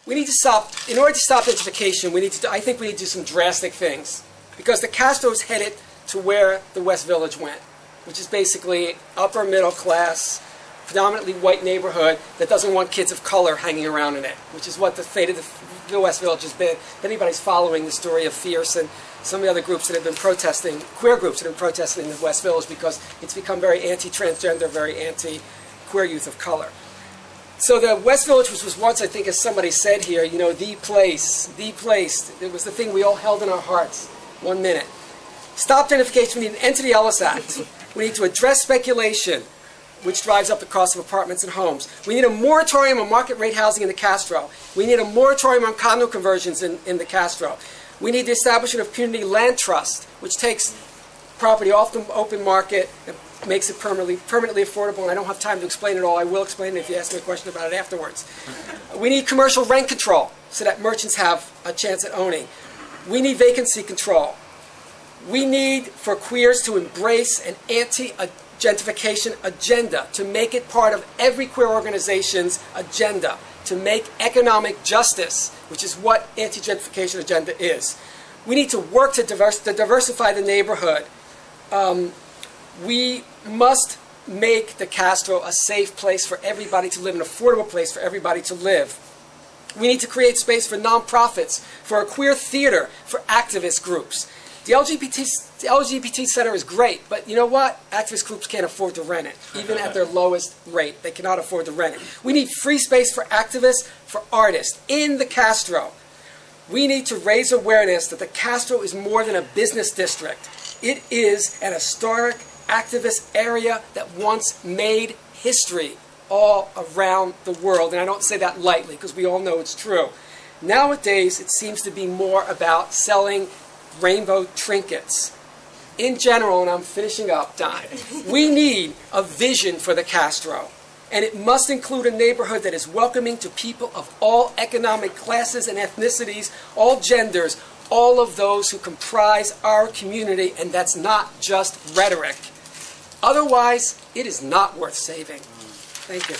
we need to stop, in order to stop gentrification, I think we need to do some drastic things. Because the Castro is headed to where the West Village went, which is basically upper middle class, predominantly white neighborhood that doesn't want kids of color hanging around in it, which is what the fate of the West Village has been. If anybody's following the story of Fierce and some of the other groups that have been protesting, queer groups that have been protesting in the West Village, because it's become very anti-transgender, very anti-queer youth of color. So the West Village, which was once, I think, as somebody said here, you know, the place. It was the thing we all held in our hearts. 1 minute. Stop gentrification. We need an end to the Ellis Act. We need to address speculation, which drives up the cost of apartments and homes. We need a moratorium on market rate housing in the Castro. We need a moratorium on condo conversions in the Castro. We need the establishment of community land trust, which takes property off the open market and makes it permanently affordable. And I don't have time to explain it all. I will explain it if you ask me a question about it afterwards. We need commercial rent control so that merchants have a chance at owning. We need vacancy control. We need for queers to embrace an anti-gentrification agenda, to make it part of every queer organization's agenda, to make economic justice, which is what anti-gentrification agenda is. We need to work to diversify the neighborhood. We must make the Castro a safe place for everybody to live, an affordable place for everybody to live. We need to create space for nonprofits, for a queer theater, for activist groups. The LGBT Center is great, but you know what? Activist groups can't afford to rent it, even at their lowest rate. They cannot afford to rent it. We need free space for activists, for artists, in the Castro. We need to raise awareness that the Castro is more than a business district. It is an historic activist area that once made history all around the world. And I don't say that lightly, because we all know it's true. Nowadays, it seems to be more about selling rainbow trinkets. In general, and I'm finishing up, Don, we need a vision for the Castro. And it must include a neighborhood that is welcoming to people of all economic classes and ethnicities, all genders, all of those who comprise our community, and that's not just rhetoric. Otherwise, it is not worth saving. Thank you.